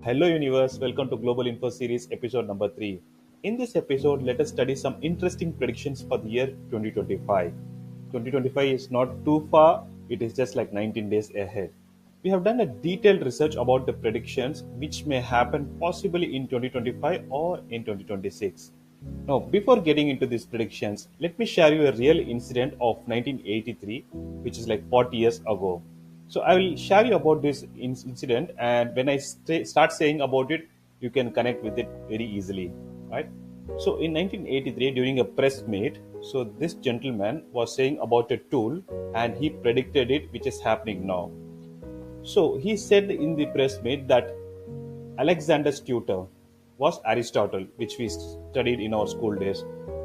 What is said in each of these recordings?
Hello, universe. Welcome to Global Info Series, episode number 3. In this episode, let us study some interesting predictions for the year 2025. 2025 is not too far, it is just like 19 days ahead. We have done a detailed research about the predictions which may happen possibly in 2025 or in 2026. Now, before getting into these predictions, let me share you a real incident of 1983, which is like 40 years ago. So I will share you about this incident, and when I start saying about it, you can connect with it very easily, right? So in 1983, during a press meet, so this gentleman was saying about a tool, and he predicted it, which is happening now. So he said in the press meet that Alexander's tutor was Aristotle, which we studied in our school days.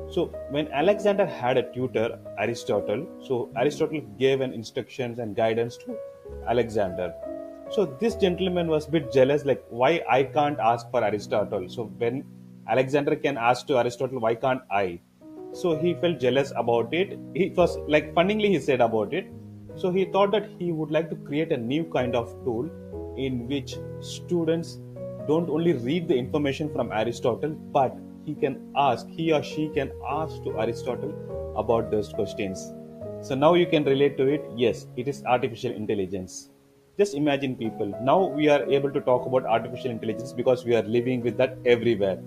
So when Alexander had a tutor, Aristotle, so Aristotle gave an instructions and guidance to Alexander. So this gentleman was a bit jealous, like why I can't ask for Aristotle. So when Alexander can ask to Aristotle, why can't I? So he felt jealous about it. He was like funnily he said about it. So he thought that he would like to create a new kind of tool in which students don't only read the information from Aristotle, but he or she can ask to Aristotle about those questions. So now you can relate to it. Yes, it is artificial intelligence. Just imagine people. Now we are able to talk about artificial intelligence because we are living with that everywhere.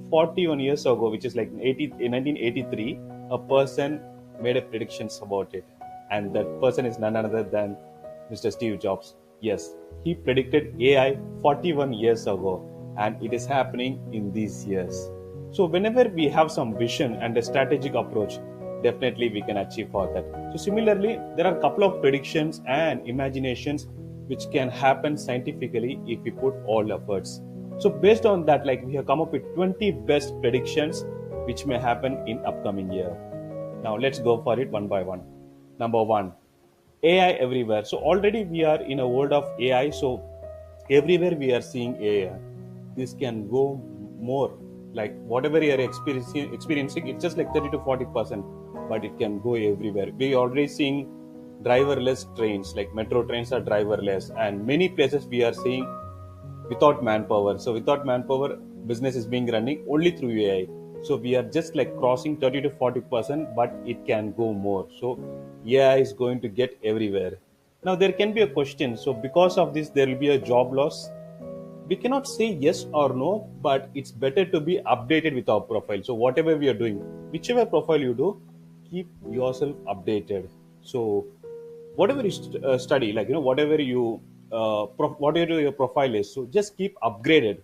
41 years ago, which is like in 1983, a person made a predictions about it. And that person is none other than Mr. Steve Jobs. Yes, he predicted AI 41 years ago, and it is happening in these years. So whenever we have some vision and a strategic approach, definitely we can achieve for that. So similarly, there are a couple of predictions and imaginations which can happen scientifically if we put all efforts. So based on that, like we have come up with 20 best predictions which may happen in upcoming year. Now let's go for it one by one. Number one, AI everywhere. So already we are in a world of AI. So everywhere we are seeing AI. This can go more, like whatever you are experiencing, it's just like 30 to 40%, but it can go everywhere. We already seeing driverless trains, like metro trains are driverless, and many places we are seeing without manpower. So without manpower, business is being running only through AI. So we are just like crossing 30 to 40%, but it can go more. So AI is going to get everywhere. Now there can be a question. So because of this, there will be a job loss. We cannot say yes or no, but it's better to be updated with our profile. So whatever we are doing, whichever profile you do, keep yourself updated. So whatever you study, like whatever you whatever your profile is, so just keep upgraded.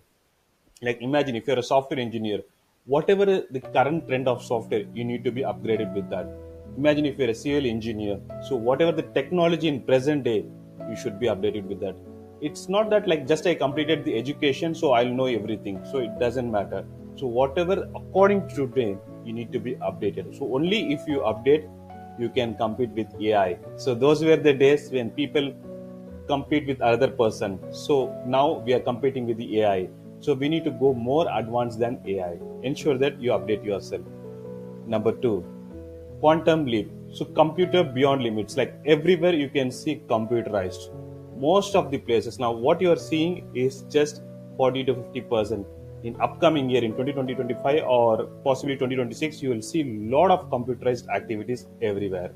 Like imagine if you're a software engineer, whatever the current trend of software, you need to be upgraded with that. Imagine if you're a civil engineer, so whatever the technology in present day, you should be updated with that. It's not that like just I completed the education so I'll know everything, so it doesn't matter. So whatever according to today, you need to be updated. So only if you update, you can compete with AI. So those were the days when people compete with other person. So now we are competing with the AI. So we need to go more advanced than AI. Ensure that you update yourself. Number two, quantum leap. So computer beyond limits. Like everywhere you can see computerized. Most of the places now, what you are seeing is just 40 to 50%. In upcoming year, in 2025 or possibly 2026, you will see a lot of computerized activities everywhere.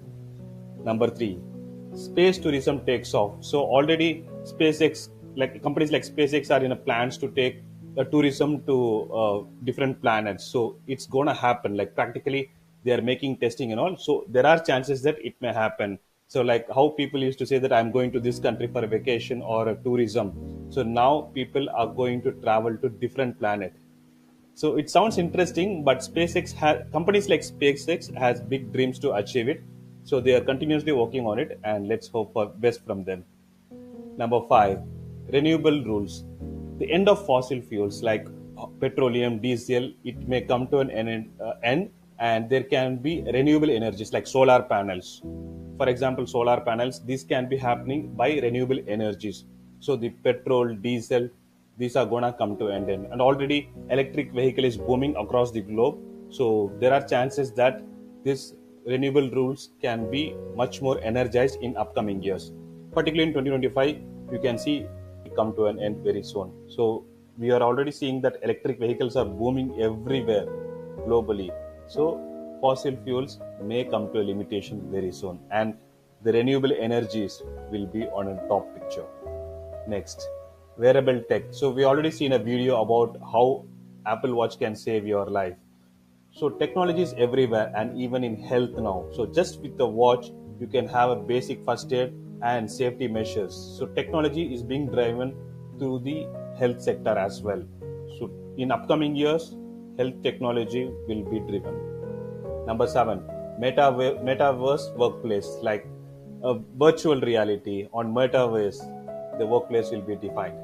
Number three, space tourism takes off. So already SpaceX, like companies like SpaceX, are in a plans to take a tourism to different planets. So it's gonna happen. Like practically, they are making testing and all. So there are chances that it may happen. So like how people used to say that I'm going to this country for a vacation or a tourism. So now people are going to travel to different planet. So it sounds interesting, but companies like SpaceX has big dreams to achieve it. So they are continuously working on it, and let's hope for best from them. Number five, renewable rules. The end of fossil fuels like petroleum, diesel, it may come to an end, and there can be renewable energies like solar panels. For example, solar panels, this can be happening by renewable energies. So the petrol, diesel, these are gonna come to an end. And already electric vehicle is booming across the globe. So there are chances that this renewable rules can be much more energized in upcoming years. Particularly in 2025, you can see it come to an end very soon. So we are already seeing that electric vehicles are booming everywhere globally. So fossil fuels may come to a limitation very soon, and the renewable energies will be on a top picture. Next, wearable tech. So we already seen a video about how Apple Watch can save your life. So technology is everywhere and even in health now. So just with the watch, you can have a basic first aid and safety measures. So technology is being driven through the health sector as well. So in upcoming years, health technology will be driven. Number seven, metaverse workplace, like a virtual reality on metaverse, the workplace will be defined.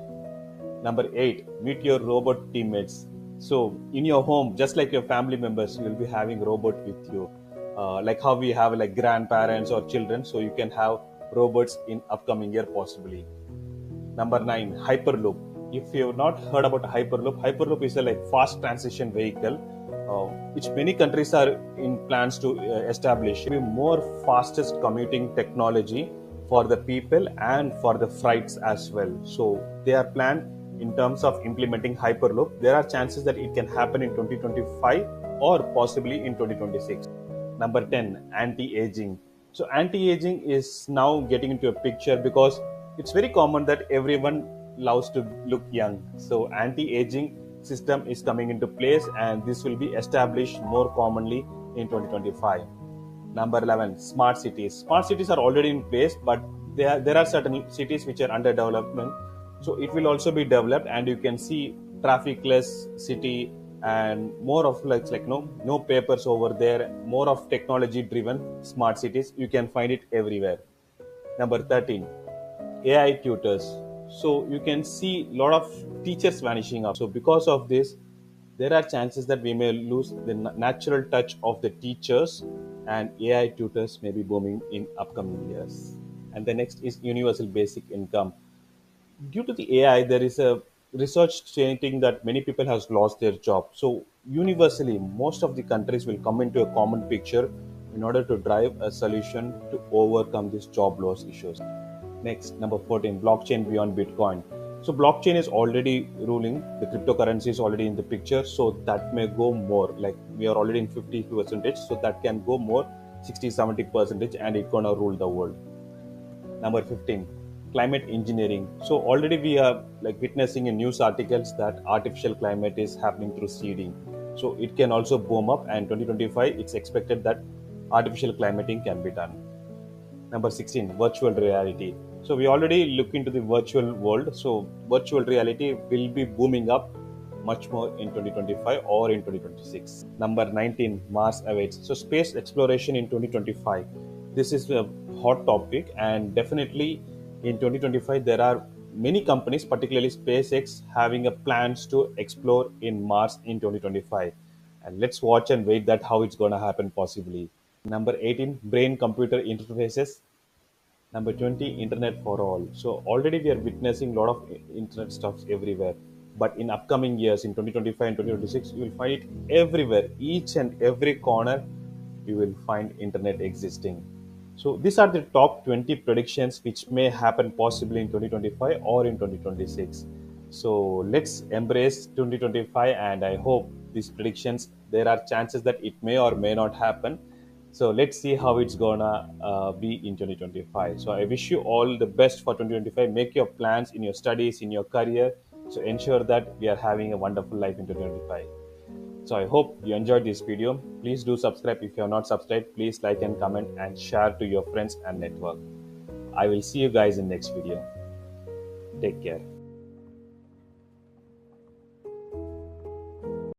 Number eight, meet your robot teammates. So in your home, just like your family members, you will be having robot with you. Like how we have like grandparents or children, so you can have robots in upcoming year possibly. Number nine, Hyperloop. If you have not heard about Hyperloop, Hyperloop is a like fast transition vehicle, which many countries are in plans to establish. It will be more fastest commuting technology for the people and for the freights as well. So they are planned in terms of implementing Hyperloop. There are chances that it can happen in 2025 or possibly in 2026. Number 10, anti-aging. So anti-aging is now getting into a picture because it's very common that everyone loves to look young. So anti-aging system is coming into place, and this will be established more commonly in 2025. Number 11, smart cities. Smart cities are already in place, but there are certain cities which are under development. So it will also be developed, and you can see trafficless city and more of like no papers over there, more of technology driven smart cities. You can find it everywhere. Number 13, AI tutors. So you can see a lot of teachers vanishing up. So because of this, there are chances that we may lose the natural touch of the teachers, and AI tutors may be booming in upcoming years. And the next is universal basic income. Due to the AI, there is a research stating that many people has lost their job. So universally, most of the countries will come into a common picture in order to drive a solution to overcome these job loss issues. Next, number 14, blockchain beyond Bitcoin. So blockchain is already ruling, the cryptocurrency is already in the picture, so that may go more. Like we are already in 50%, so that can go more 60-70%, and it's gonna rule the world. Number 15, climate engineering. So already we are like witnessing in news articles that artificial climate is happening through seeding. So it can also boom up, and 2025 it's expected that artificial climating can be done. Number 16, virtual reality. So we already look into the virtual world. So virtual reality will be booming up much more in 2025 or in 2026. Number 19, Mars awaits. So space exploration in 2025. This is a hot topic, and definitely in 2025 there are many companies, particularly SpaceX, having a plans to explore in Mars in 2025. And let's watch and wait that how it's going to happen possibly. Number 18, brain computer interfaces. Number 20, internet for all. So already we are witnessing a lot of internet stuffs everywhere. But in upcoming years, in 2025 and 2026, you will find it everywhere. Each and every corner, you will find internet existing. So these are the top 20 predictions which may happen possibly in 2025 or in 2026. So let's embrace 2025, and I hope these predictions, there are chances that it may or may not happen. So let's see how it's gonna be in 2025. So I wish you all the best for 2025. Make your plans in your studies, in your career. So ensure that we are having a wonderful life in 2025. So I hope you enjoyed this video. Please do subscribe if you have not subscribed. Please like and comment and share to your friends and network. I will see you guys in next video. Take care.